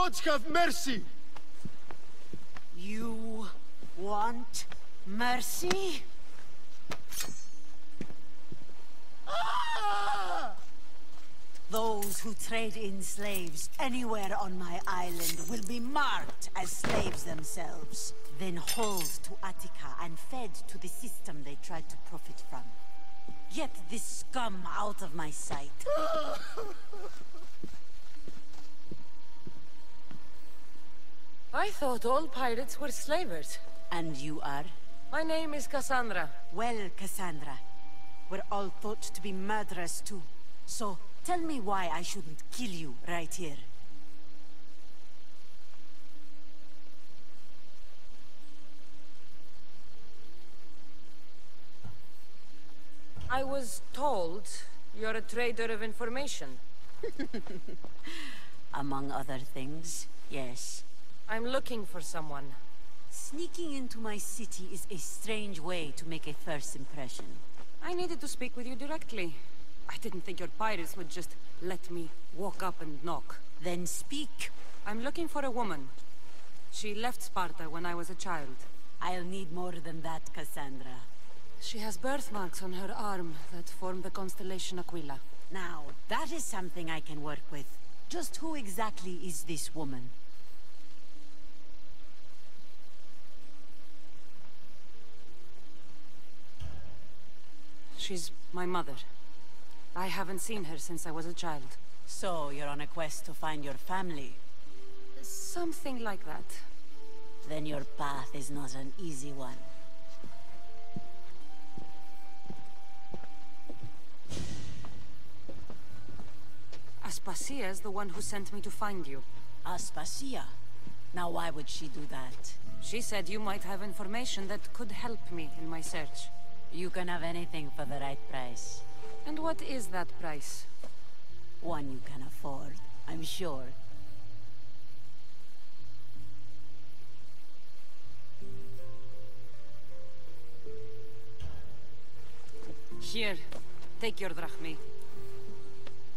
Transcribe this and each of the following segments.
gods have mercy! You want mercy? Ah! Those who trade in slaves anywhere on my island will be marked as slaves themselves, then hauled to Attica and fed to the system they tried to profit from. Get this scum out of my sight. I thought all pirates were slavers. And you are? My name is Cassandra. Well, Cassandra, we're all thought to be murderers too. So, tell me why I shouldn't kill you right here. I was told you're a trader of information. Among other things, yes. I'm looking for someone. Sneaking into my city is a strange way to make a first impression. I needed to speak with you directly. I didn't think your pirates would just let me walk up and knock. Then speak. I'm looking for a woman. She left Sparta when I was a child. I'll need more than that, Cassandra. She has birthmarks on her arm that form the constellation Aquila. Now, that is something I can work with. Just who exactly is this woman? She's my mother. I haven't seen her since I was a child. So, you're on a quest to find your family? Something like that. Then your path is not an easy one. Aspasia is the one who sent me to find you. Aspasia? Now why would she do that? She said you might have information that could help me in my search. You can have anything for the right price. And what is that price? One you can afford, I'm sure. Here, take your drachmi.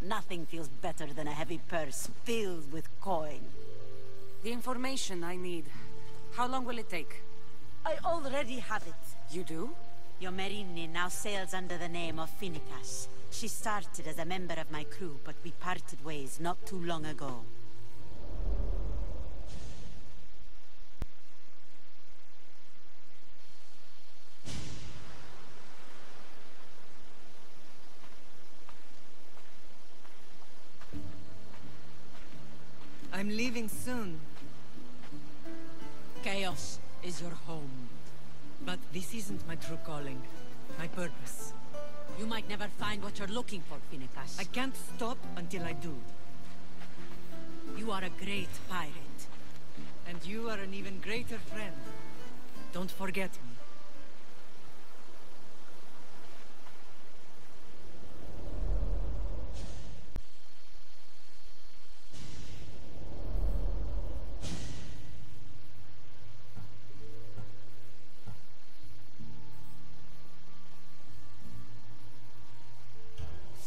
Nothing feels better than a heavy purse filled with coin. The information I need. How long will it take? I already have it. You do? Your Myrrine now sails under the name of Finicas. She started as a member of my crew, but we parted ways not too long ago. I'm leaving soon. Chaos is your home. But this isn't my true calling. My purpose. You might never find what you're looking for, Finicas. I can't stop until I do. You are a great pirate. And you are an even greater friend. Don't forget me.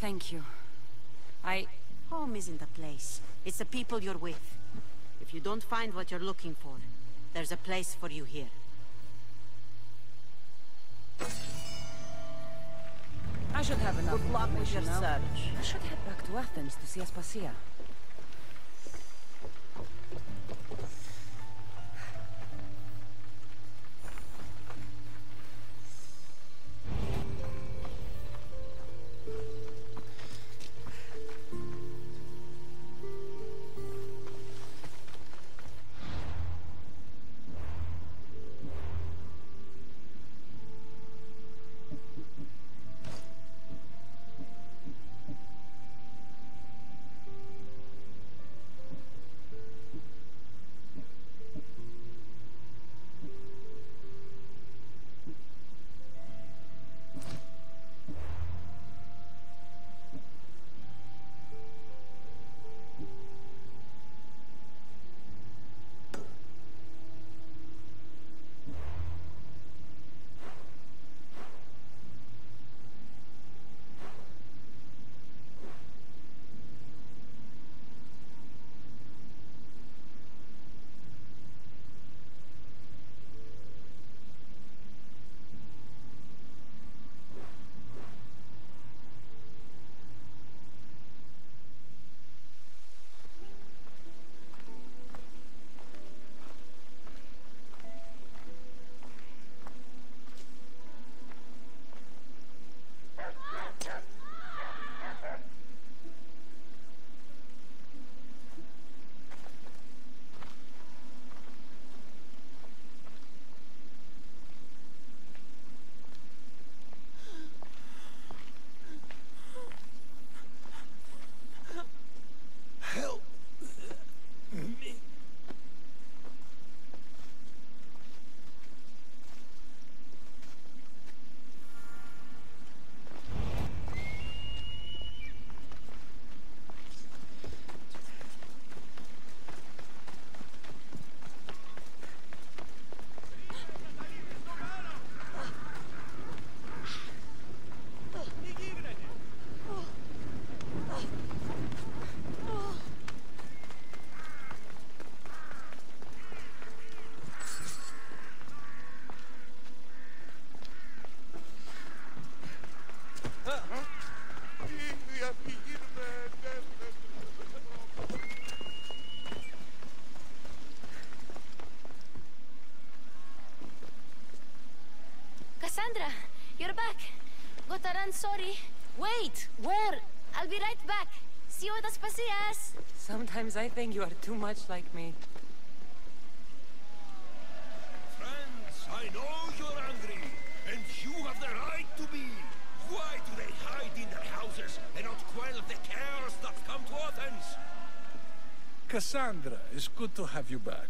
Thank you. Home isn't a place. It's the people you're with. If you don't find what you're looking for, there's a place for you here. I should have enough Good luck with your information now. search. I should head back to Athens to see Aspasia. Gotaran, sorry. Wait, where? I'll be right back. See you at the Spasias. Sometimes I think you are too much like me. Friends, I know you're angry, and you have the right to be. Why do they hide in their houses and not quell the chaos that's come to Athens? Cassandra, it's good to have you back.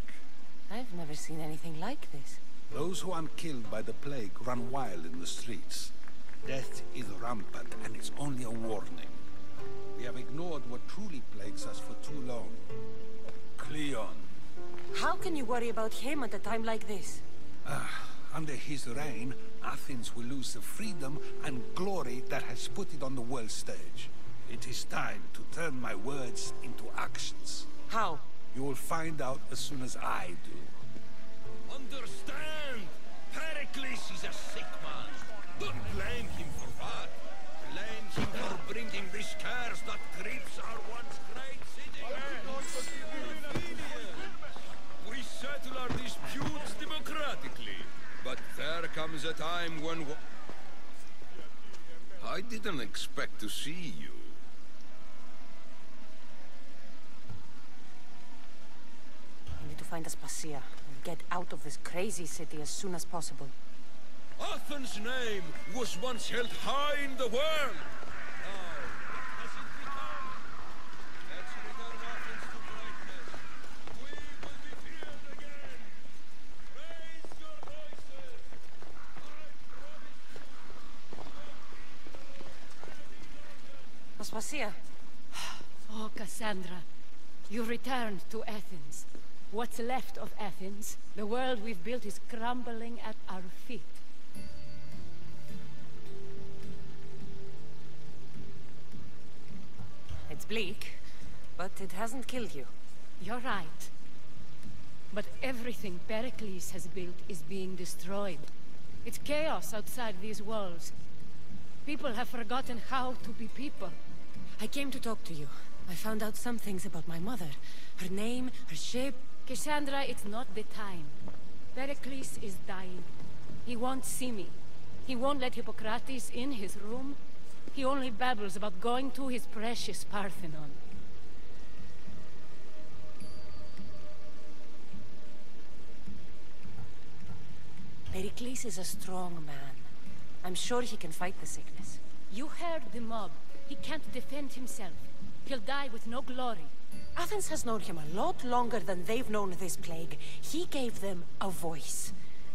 I've never seen anything like this. Those who aren't killed by the plague run wild in the streets. Death is rampant, and it's only a warning. We have ignored what truly plagues us for too long. Cleon. How can you worry about him at a time like this? Under his reign, Athens will lose the freedom and glory that has put it on the world stage. It is time to turn my words into actions. How? You will find out as soon as I do. Understand! Pericles is a sick man. Don't blame him for that. Blame him for bringing this curse that grips our once great city. We settle our disputes democratically, but there comes a time when... I didn't expect to see you. I need to find Aspasia and get out of this crazy city as soon as possible. Athens' name was once held high in the world. Now, what has it become? Let's return Athens to greatness. We will be feared again. Raise your voices. Aspasia. Oh, Cassandra. You returned to Athens. What's left of Athens, the world we've built is crumbling at our feet. It's bleak, but it hasn't killed you. You're right. But everything Pericles has built is being destroyed. It's chaos outside these walls. People have forgotten how to be people. I came to talk to you. I found out some things about my mother. Her name, her ship... Cassandra, it's not the time. Pericles is dying. He won't see me. He won't let Hippocrates in his room. He only babbles about going to his precious Parthenon. Pericles is a strong man. I'm sure he can fight the sickness. You heard the mob. He can't defend himself. He'll die with no glory. Athens has known him a lot longer than they've known this plague. He gave them a voice.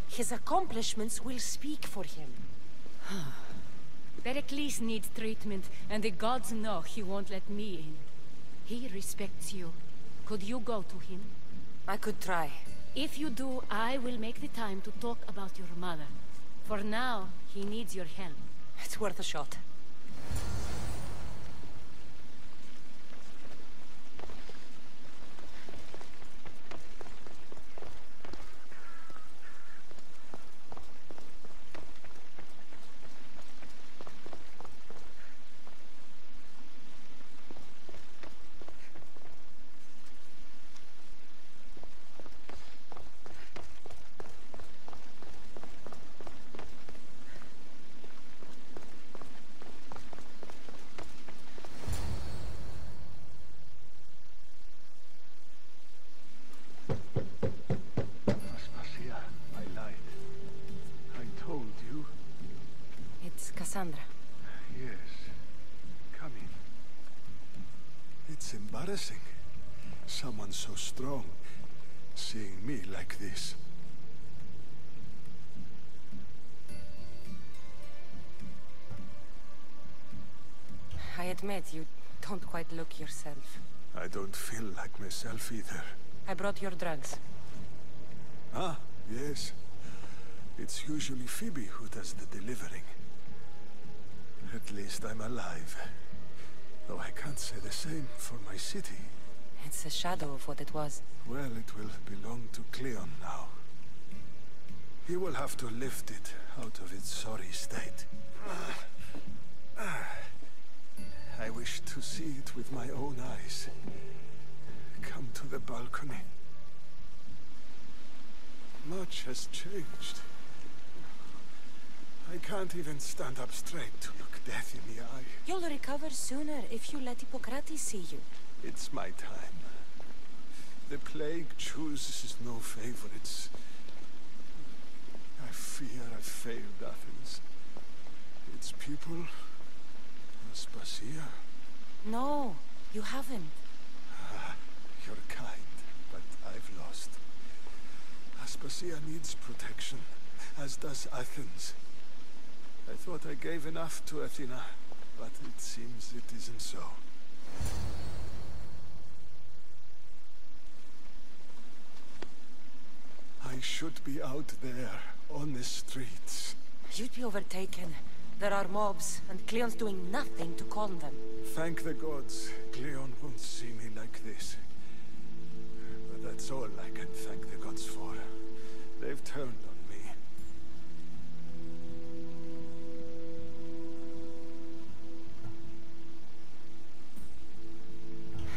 His accomplishments will speak for him. Pericles needs treatment, and the gods know he won't let me in. He respects you. Could you go to him? I could try. If you do, I will make the time to talk about your mother. For now, he needs your help. It's worth a shot. Cassandra. Yes. Come in. It's embarrassing. Someone so strong, seeing me like this. I admit, you don't quite look yourself. I don't feel like myself either. I brought your drugs. Ah, yes. It's usually Phoebe who does the delivering. At least I'm alive. Though I can't say the same for my city. It's a shadow of what it was. Well, it will belong to Cleon now. He will have to lift it out of its sorry state. I wish to see it with my own eyes. Come to the balcony. Much has changed. I can't even stand up straight to look death in the eye. You'll recover sooner if you let Hippocrates see you. It's my time. The plague chooses no favorites. I fear I failed Athens. Its people... Aspasia. No, you haven't. You're kind, but I've lost. Aspasia needs protection, as does Athens. I thought I gave enough to Athena, but it seems it isn't so. I should be out there, on the streets. You'd be overtaken. There are mobs, and Cleon's doing nothing to calm them. Thank the gods, Cleon won't see me like this. But that's all I can thank the gods for. They've turned on me.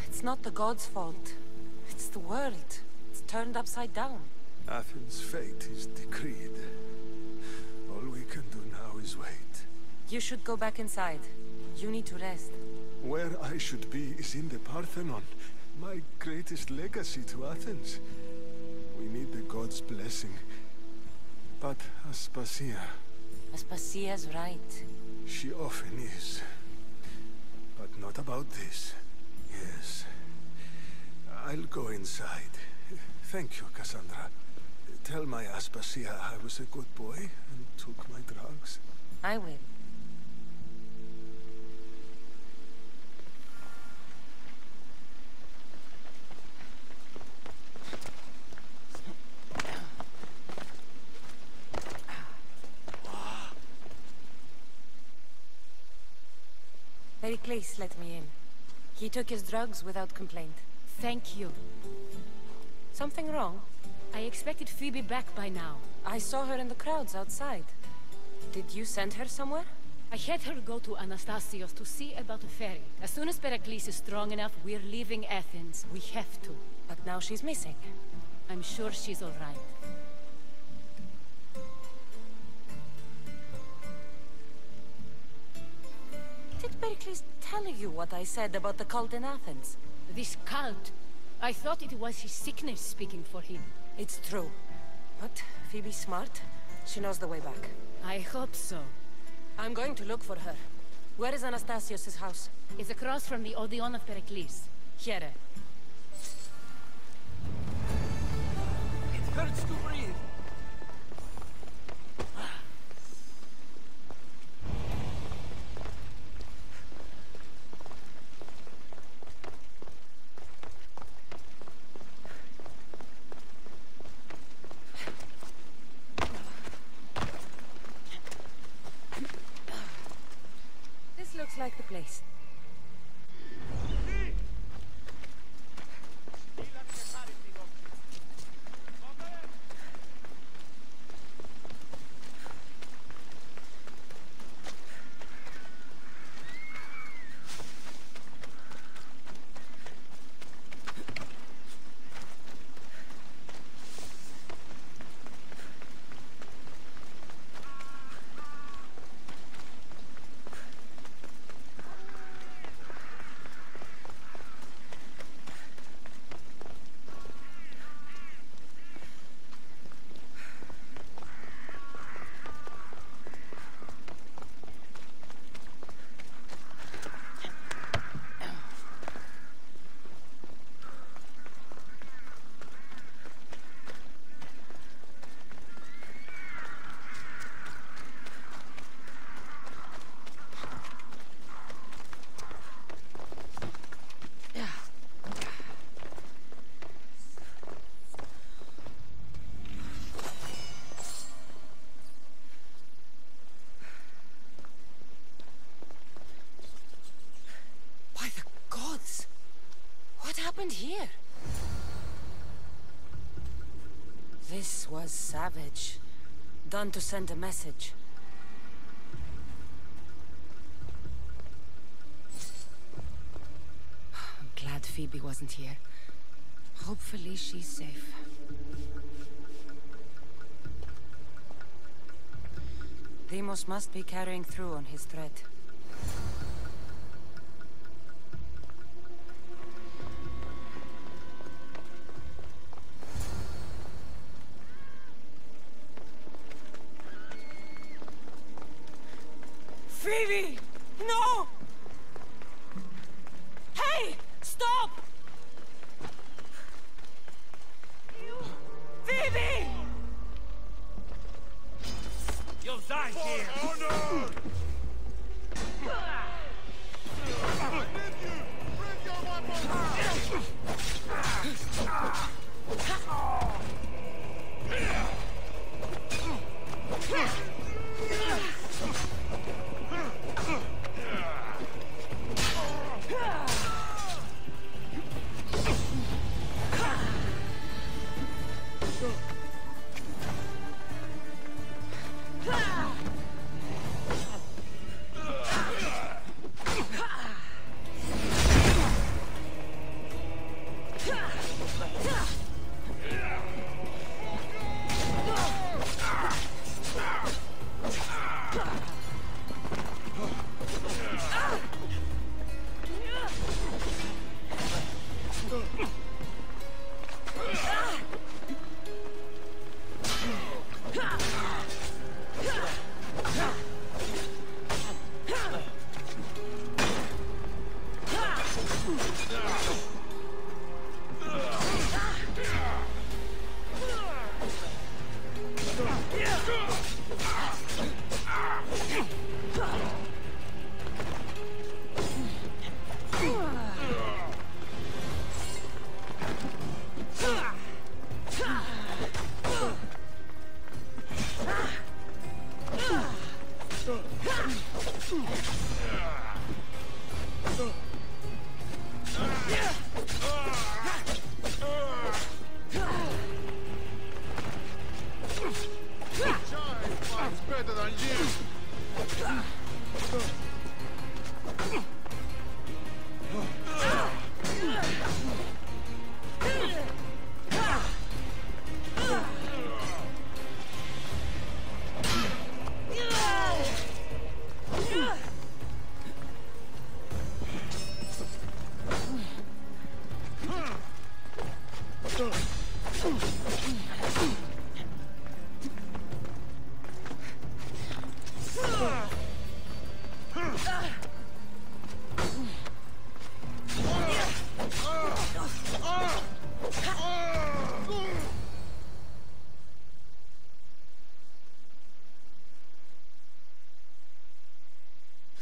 It's not the gods' fault. It's the world. It's turned upside down. Athens' fate is decreed. All we can do now is wait. You should go back inside. You need to rest. Where I should be is in the Parthenon, my greatest legacy to Athens. We need the gods' blessing. But Aspasia... Aspasia's right. She often is. But not about this. Yes. I'll go inside. Thank you, Cassandra. Tell my Aspasia I was a good boy and took my drugs. I will. Pericles let me in. He took his drugs without complaint. Thank you. Something wrong? I expected Phoebe back by now. I saw her in the crowds outside. Did you send her somewhere? I had her go to Anastasios to see about a ferry. As soon as Pericles is strong enough, we're leaving Athens. We have to. But now she's missing. I'm sure she's all right. Did Pericles tell you what I said about the cult in Athens? This cult, I thought it was his sickness speaking for him. It's true. But Phoebe's smart. She knows the way back. I hope so. I'm going to look for her. Where is Anastasios' house? It's across from the Odeon of Pericles. Here. It hurts to breathe. Looks like the place. Here? This was savage. Done to send a message. I'm glad Phoebe wasn't here. Hopefully she's safe. Deimos must be carrying through on his threat. Phoebe! No! Hey! Stop! Phoebe! You'll die here! Honor!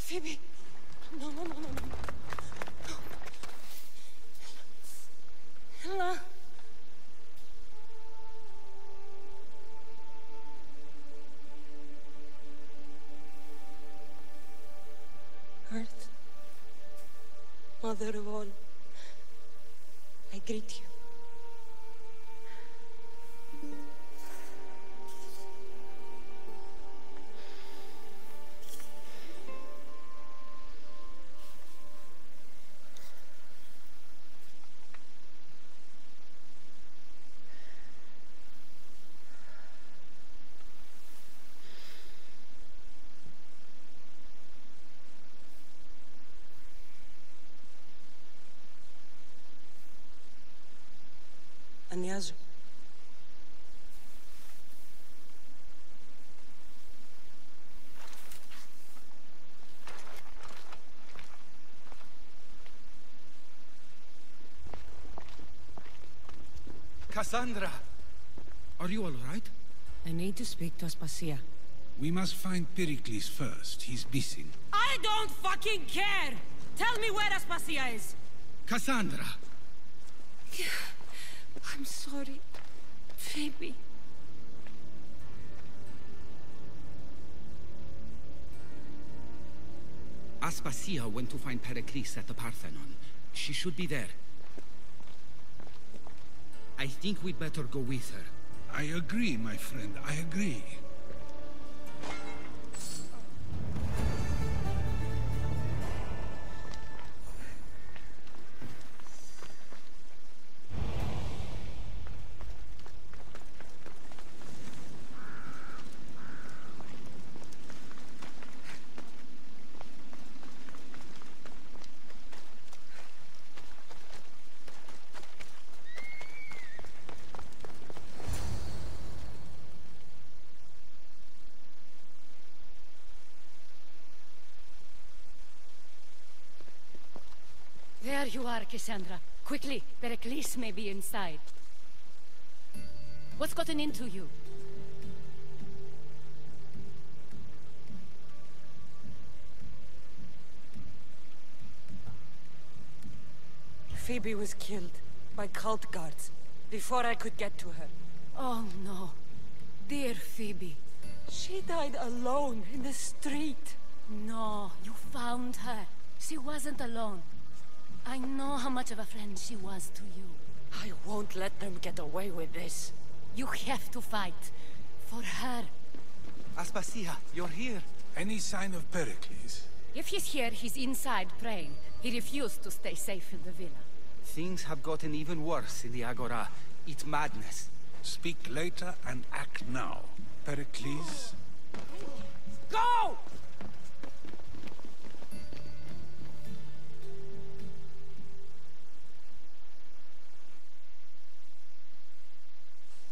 Phoebe! No, no, no, no, no. Ella! Earth, Mother of all, I greet you. Anyazu. Cassandra! Are you all right? I need to speak to Aspasia. We must find Pericles first. He's missing. I don't fucking care! Tell me where Aspasia is! Cassandra! I'm sorry, Phoebe. Aspasia went to find Pericles at the Parthenon. She should be there. I think we'd better go with her. I agree, my friend. I agree. There you are, Cassandra. Quickly, Pericles may be inside. What's gotten into you? Phoebe was killed by cult guards before I could get to her. Oh no. Dear Phoebe. She died alone in the street. No, you found her. She wasn't alone. I know how much of a friend she was to you. I won't let them get away with this. You have to fight. For her. Aspasia, you're here. Any sign of Pericles? If he's here, he's inside praying. He refused to stay safe in the villa. Things have gotten even worse in the Agora. It's madness. Speak later and act now. Pericles? Go!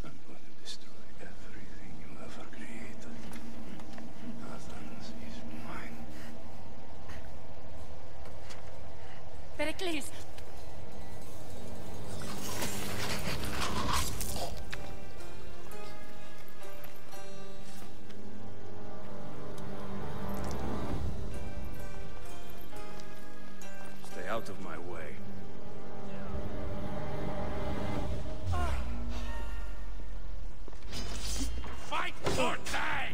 I'm going to destroy everything you ever created. Athens is mine. Pericles! Stay out of my way. Fight or die!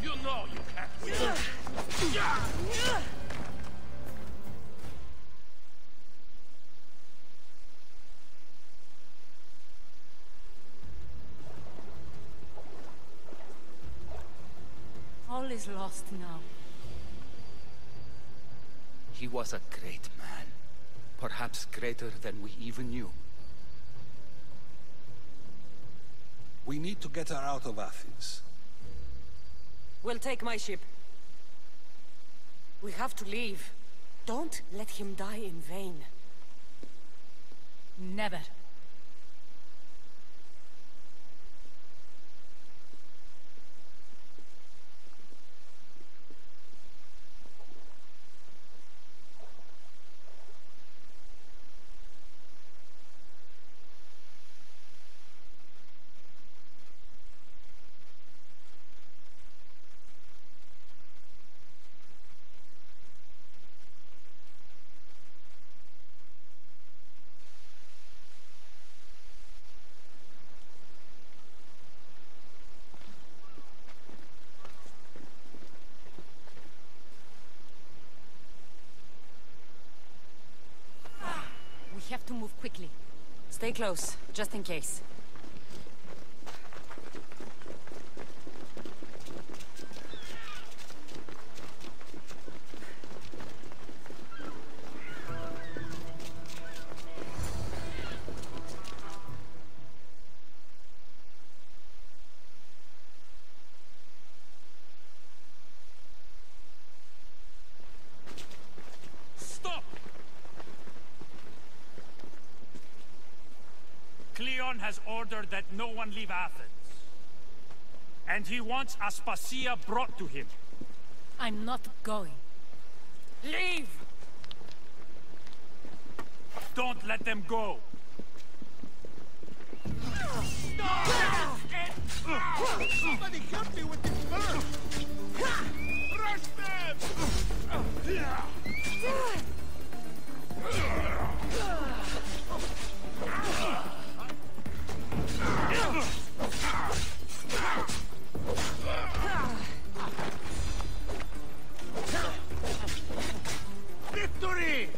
You know you can't win. All is lost now. He was a great man. Perhaps greater than we even knew. We need to get her out of Athens. We'll take my ship. We have to leave. Don't let him die in vain. Never. We have to move quickly. Stay close, just in case. Stop! Cleon has ordered that no one leave Athens. And he wants Aspasia brought to him. I'm not going. Leave! Don't let them go. Somebody help me with this bird! Run! Victory!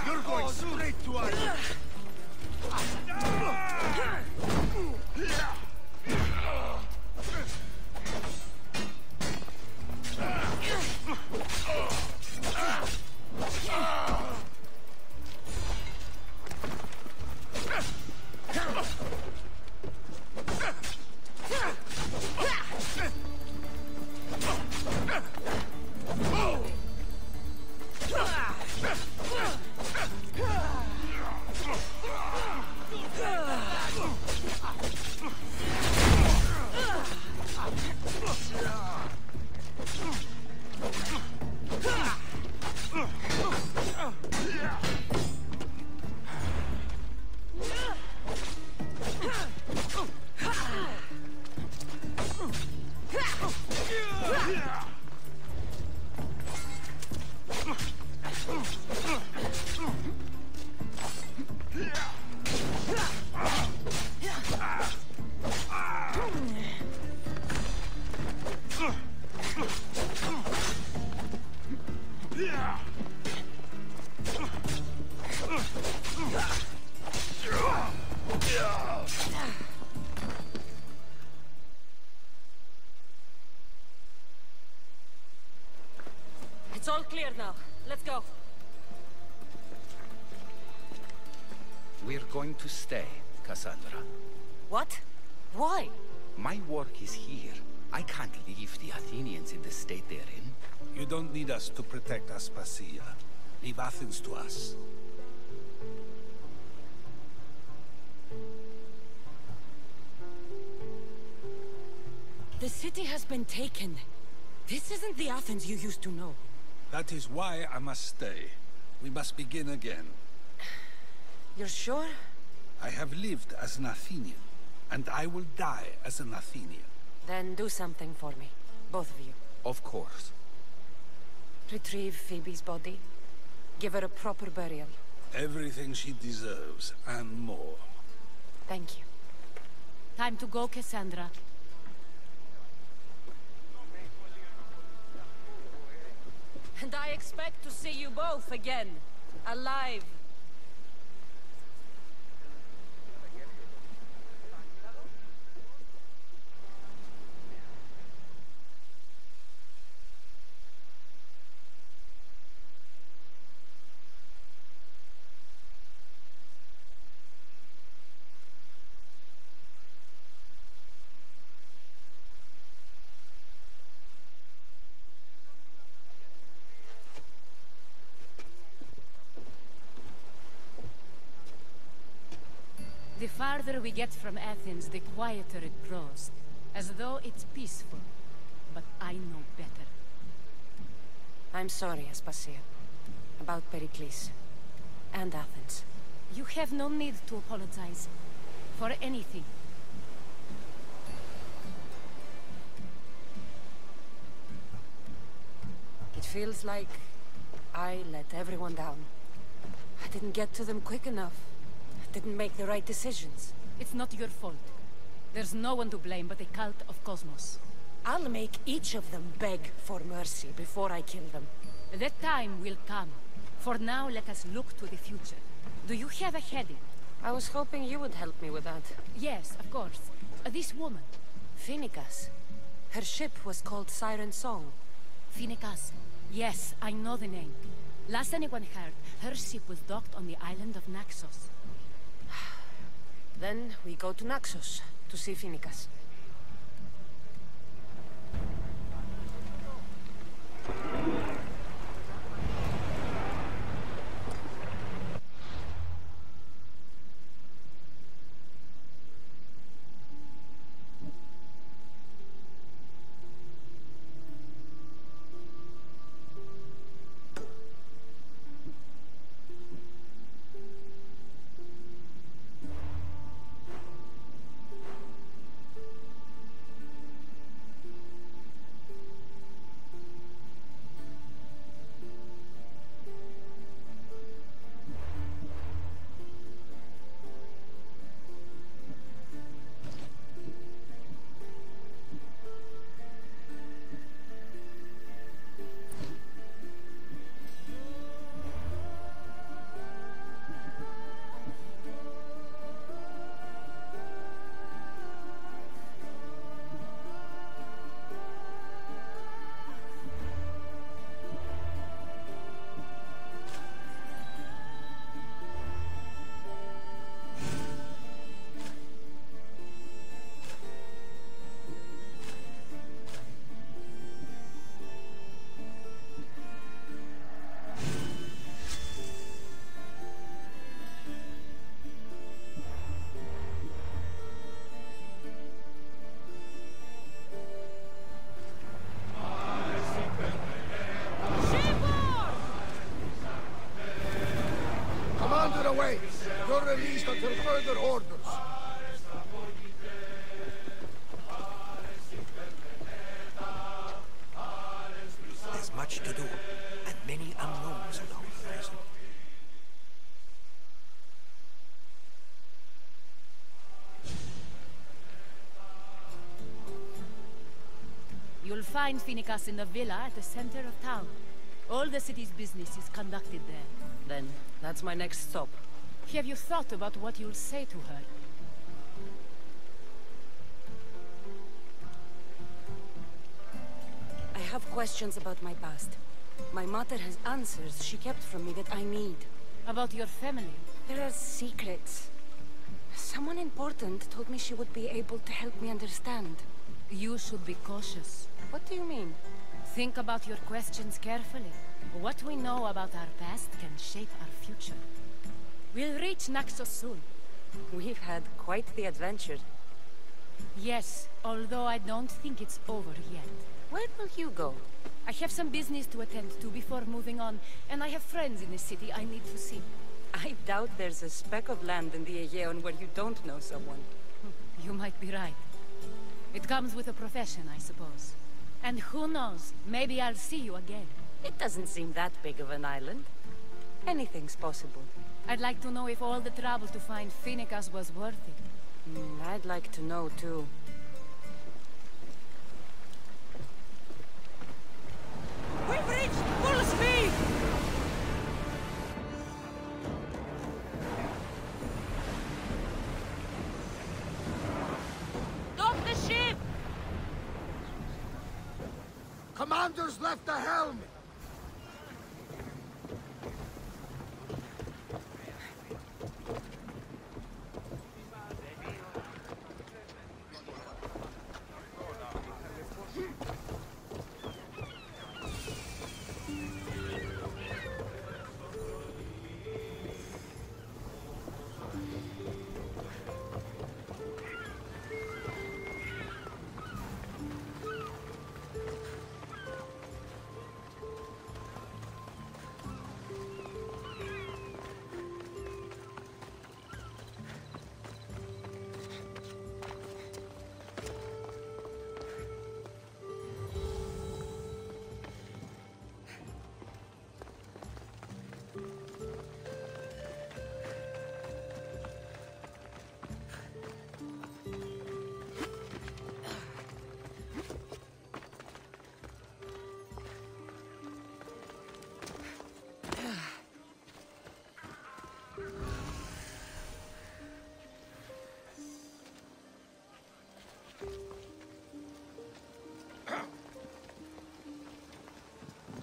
You're going straight to our... It's all clear now. Let's go. We're going to stay, Cassandra. What? Why? My work is here. I can't leave the Athenians in the state they're in. You don't need us to protect Aspasia. Leave Athens to us. The city has been taken. This isn't the Athens you used to know. That is why I must stay. We must begin again. You're sure? I have lived as an Athenian, and I will die as an Athenian. Then do something for me. Both of you. Of course. Retrieve Phoebe's body. Give her a proper burial. Everything she deserves, and more. Thank you. Time to go, Cassandra. And I expect to see you both again. Alive. The farther we get from Athens, the quieter it grows. As though it's peaceful. But I know better. I'm sorry, Aspasia. About Pericles. And Athens. You have no need to apologize. For anything. It feels like I let everyone down. I didn't get to them quick enough. I didn't make the right decisions. It's not your fault. There's no one to blame but the cult of Cosmos. I'll make each of them beg for mercy before I kill them. That time will come. For now, let us look to the future. Do you have a heading? I was hoping you would help me with that. Yes, of course. This woman. Phoenicas. Her ship was called Siren Song. Phoenicas. Yes, I know the name. Last anyone heard, her ship was docked on the island of Naxos. Then we go to Naxos to see Phoenicas. released until further orders. There's much to do, and many unknowns along the horizon. You'll find Phoenicas in the villa at the center of town. All the city's business is conducted there. Then, that's my next stop. Have you thought about what you'll say to her? I have questions about my past. My mother has answers she kept from me that I need. About your family? There are secrets. Someone important told me she would be able to help me understand. You should be cautious. What do you mean? Think about your questions carefully. What we know about our past can shape our future. We'll reach Naxos soon. We've had quite the adventure. Yes, although I don't think it's over yet. Where will you go? I have some business to attend to before moving on, and I have friends in the city I need to see. I doubt there's a speck of land in the Aegean where you don't know someone. You might be right. It comes with a profession, I suppose. And who knows, maybe I'll see you again. It doesn't seem that big of an island. Anything's possible. I'd like to know if all the trouble to find Phoenicas was worth it. I'd like to know, too. We've reached full speed! Stop the ship! Commanders left the helm!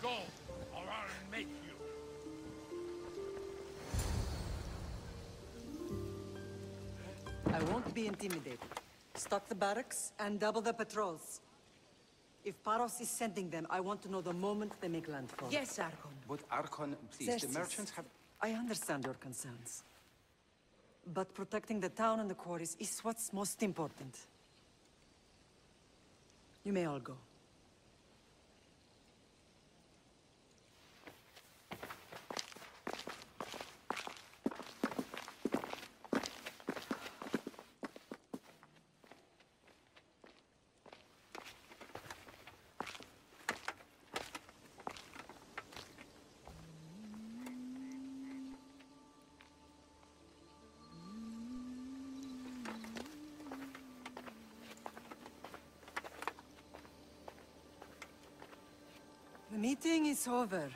Go, or I'll make you. I won't be intimidated. Stock the barracks and double the patrols. If Paros is sending them, I want to know the moment they make landfall. Yes, Archon. But Archon, please, Xerxes, the merchants have... I understand your concerns. But protecting the town and the quarries is what's most important. You may all go. The meeting is over.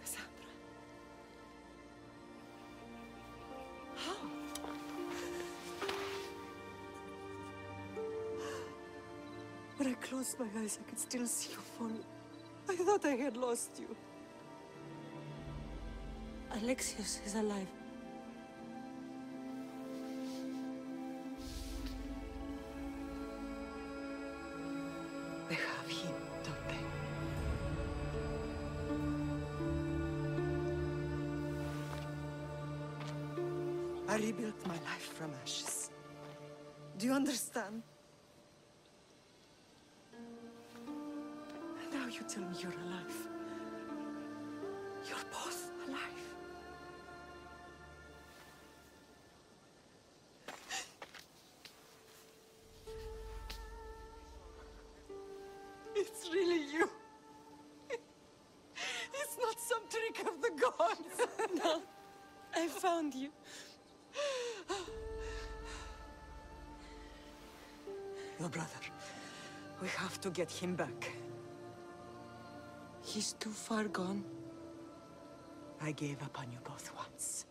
Cassandra. How? When I closed my eyes, I could still see you fall. I thought I had lost you. Alexios is alive. They have him, don't they? I rebuilt my life from ashes. Do you understand? you tell me you're alive? You're both alive. It's really you. It's not some trick of the gods. No, I found you. Your brother. We have to get him back. He's too far gone. I gave up on you both once.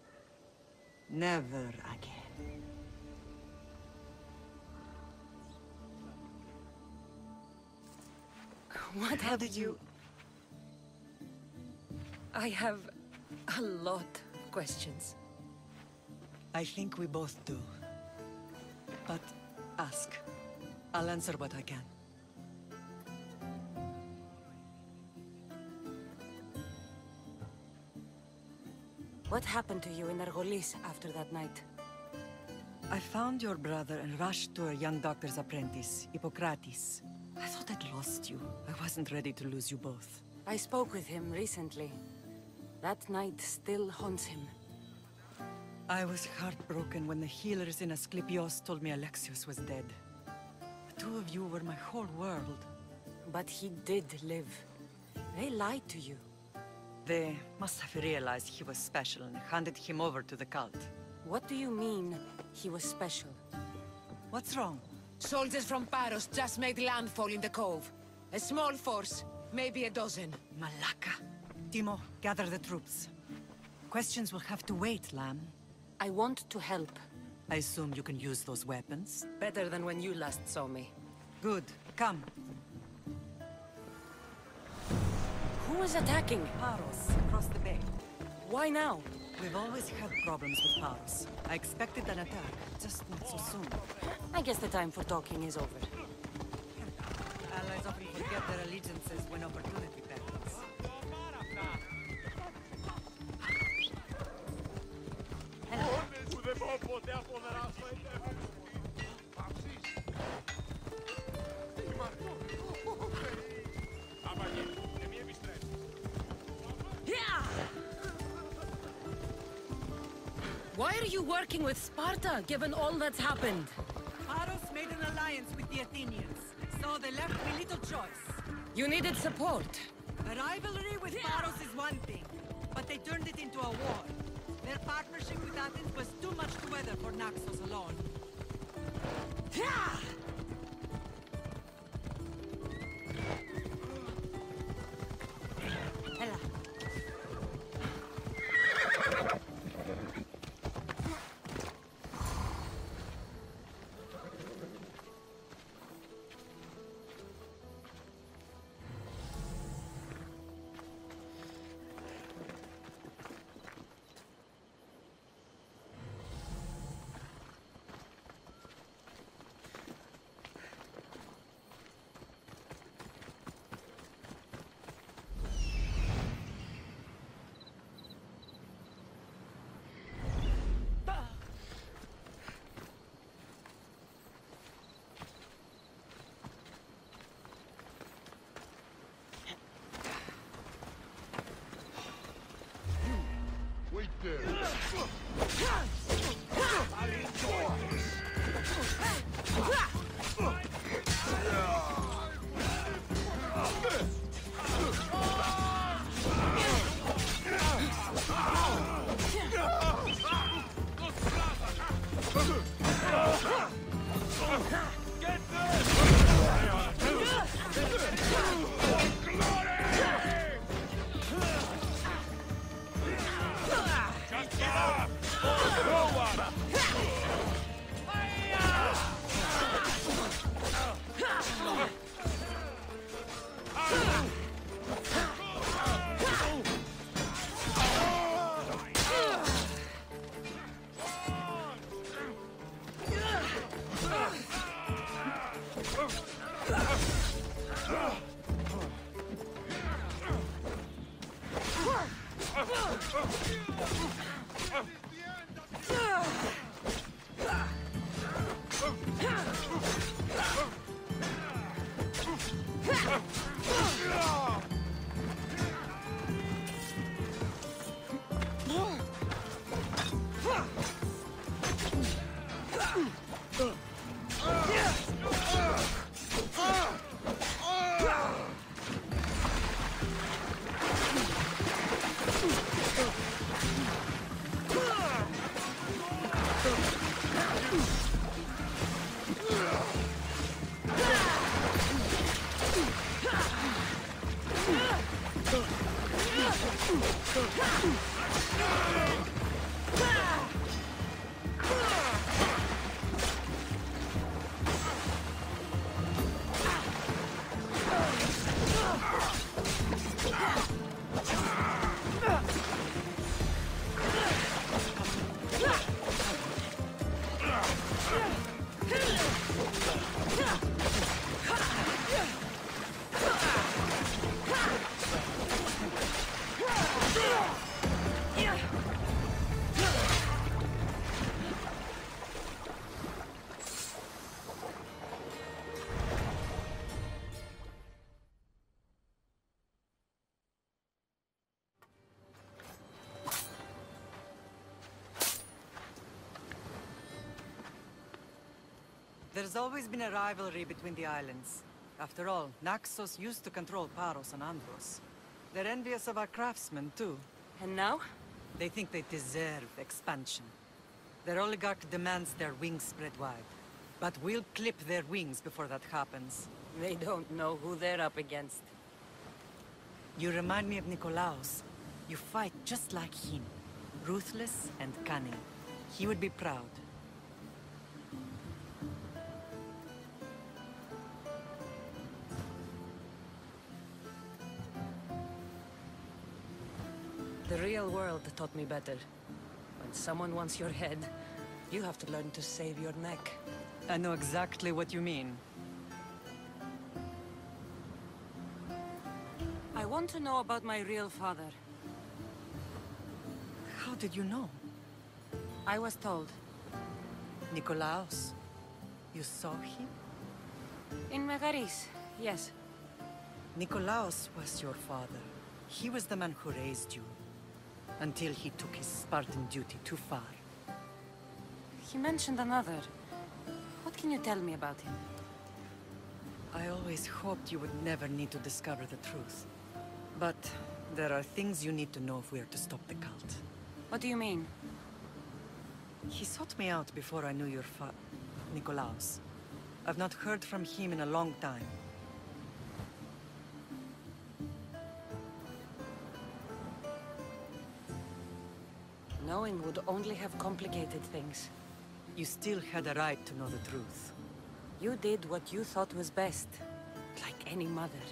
Never again. How did you... I have a lot of questions. I think we both do. But ask. I'll answer what I can. What happened to you in Argolis after that night? I found your brother and rushed to a young doctor's apprentice, Hippocrates. I thought I'd lost you. I wasn't ready to lose you both. I spoke with him recently. That night still haunts him. I was heartbroken when the healers in Asclepios told me Alexios was dead. The two of you were my whole world. But he did live. They lied to you. They must have realized he was special and handed him over to the cult. What do you mean, he was special? What's wrong? Soldiers from Paros just made landfall in the cove. A small force, maybe a dozen. Malaka. Timo, gather the troops. Questions will have to wait, Lamb. I want to help. I assume you can use those weapons? Better than when you last saw me. Good. Come. Who is attacking? Paros, across the bay. Why now? We've always had problems with Paros. I expected an attack, just not so soon. I guess the time for talking is over. Allies often forget their allegiances when opportunity beckons. Why are you working with Sparta, given all that's happened? Paros made an alliance with the Athenians, so they left me little choice. You needed support. A rivalry with Paros is one thing, but they turned it into a war. Their partnership with Athens was too much to weather for Naxos alone. Hela. Wait there. There's always been a rivalry between the islands. After all, Naxos used to control Paros and Andros. They're envious of our craftsmen, too. And now? They think they deserve expansion. Their oligarch demands their wings spread wide. But we'll clip their wings before that happens. They don't know who they're up against. You remind me of Nikolaos. You fight just like him. Ruthless and cunning. He would be proud. The real world taught me better. When someone wants your head, you have to learn to save your neck. I know exactly what you mean. I want to know about my real father. How did you know? I was told. Nikolaos. You saw him? In Megaris, yes. Nikolaos was your father. He was the man who raised you. Until he took his Spartan duty too far. He mentioned another. What can you tell me about him? I always hoped you would never need to discover the truth. But there are things you need to know if we are to stop the cult. What do you mean? He sought me out before I knew your Nikolaos. I've not heard from him in a long time. Knowing would only have complicated things. You still had a right to know the truth. You did what you thought was best, like any mother.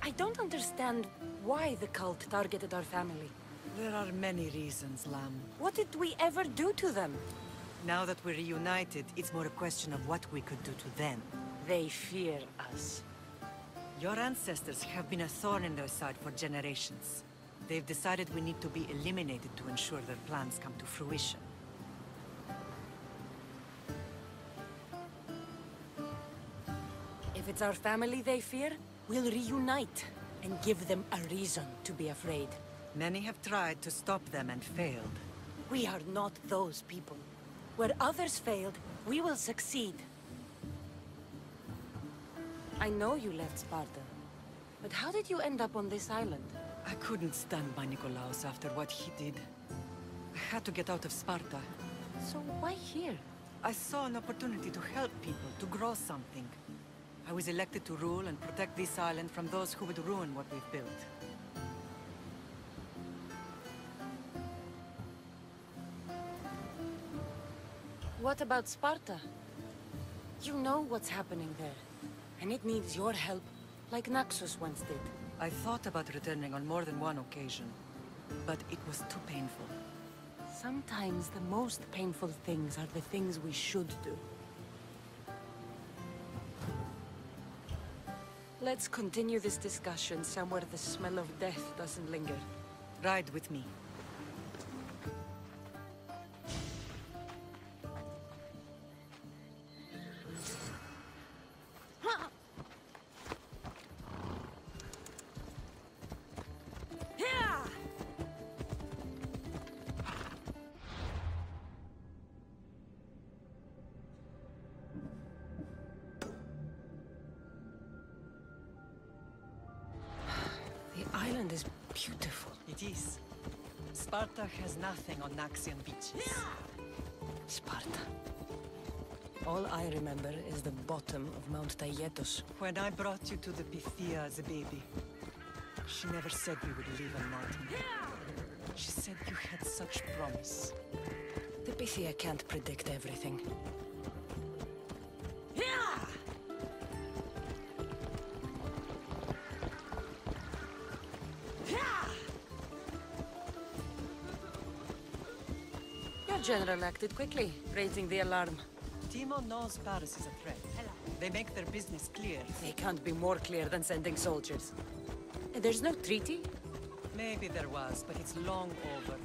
I don't understand why the cult targeted our family. There are many reasons, Lamb. What did we ever do to them? Now that we're reunited, it's more a question of what we could do to them. They fear us. Your ancestors have been a thorn in their side for generations. They've decided we need to be eliminated to ensure their plans come to fruition. If it's our family they fear, we'll reunite and give them a reason to be afraid. Many have tried to stop them and failed. We are not those people. Where others failed, we will succeed. I know you left Sparta, but how did you end up on this island? I couldn't stand by Nikolaos after what he did. I had to get out of Sparta. So why here? I saw an opportunity to help people, to grow something. I was elected to rule and protect this island from those who would ruin what we've built. What about Sparta? You know what's happening there. And it needs your help, like Naxos once did. I thought about returning on more than one occasion, but it was too painful. Sometimes the most painful things are the things we should do. Let's continue this discussion somewhere the smell of death doesn't linger. Ride with me. The island is beautiful. It is. Sparta has nothing on Naxian beaches. Sparta. All I remember is the bottom of Mount Taygetos. When I brought you to the Pythia as a baby, she never said we would live unnoting. She said you had such promise. The Pythia can't predict everything. Your general acted quickly, raising the alarm. Timo knows Paris is a threat. They make their business clear. They can't be more clear than sending soldiers. There's no treaty? Maybe there was, but it's long over.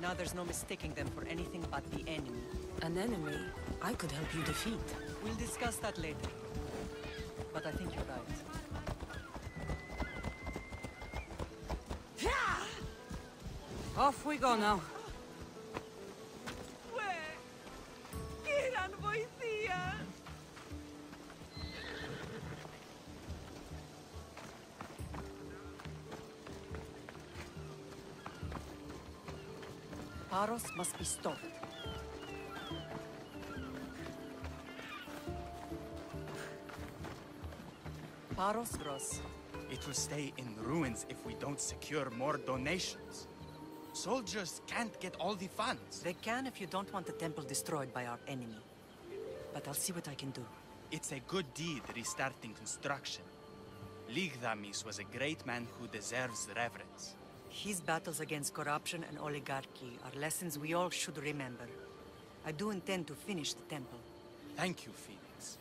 Now there's no mistaking them for anything but the enemy. An enemy I could help you defeat. We'll discuss that later. But I think you're right. Off we go now. Paros must be stopped. Paros grows. It will stay in ruins if we don't secure more donations. Soldiers can't get all the funds. They can if you don't want the temple destroyed by our enemy. But I'll see what I can do. It's a good deed restarting construction. Ligdamis was a great man who deserves reverence. His battles against corruption and oligarchy are lessons we all should remember. I do intend to finish the temple. Thank you, Phoenix.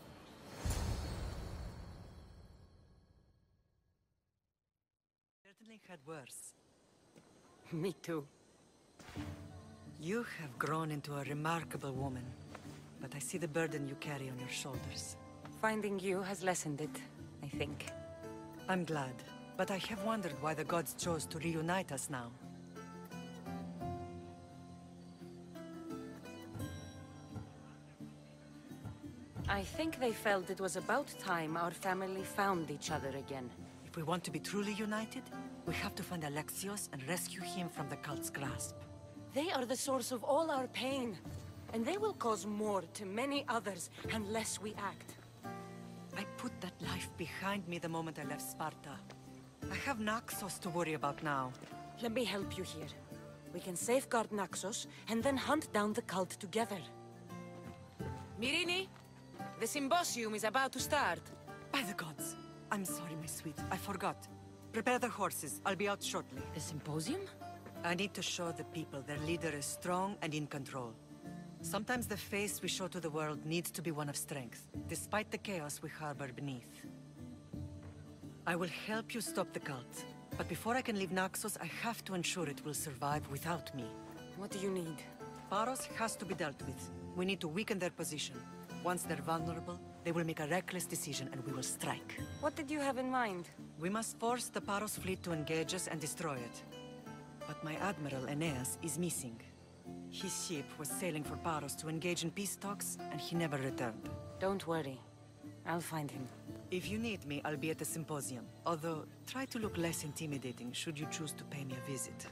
Certainly had worse. Me too. You have grown into a remarkable woman, but I see the burden you carry on your shoulders. Finding you has lessened it, I think. I'm glad, but I have wondered why the gods chose to reunite us now. I think they felt it was about time our family found each other again. If we want to be truly united, we have to find Alexios and rescue him from the cult's grasp. They are the source of all our pain, and they will cause more to many others unless we act. I put that life behind me the moment I left Sparta. I have Naxos to worry about now. Let me help you here. We can safeguard Naxos, and then hunt down the cult together. Myrrine, the symposium is about to start. By the gods! I'm sorry, my sweet. I forgot. Prepare the horses. I'll be out shortly. The symposium? I need to show the people their leader is strong and in control. Sometimes the face we show to the world needs to be one of strength, despite the chaos we harbor beneath. I will help you stop the cult, but before I can leave Naxos, I have to ensure it will survive without me. What do you need? Paros has to be dealt with. We need to weaken their position. Once they're vulnerable, they will make a reckless decision and we will strike. What did you have in mind? We must force the Paros fleet to engage us and destroy it. But my admiral, Aeneas, is missing. His ship was sailing for Paros to engage in peace talks, and he never returned. Don't worry. I'll find him. If you need me, I'll be at the symposium. Although, try to look less intimidating should you choose to pay me a visit.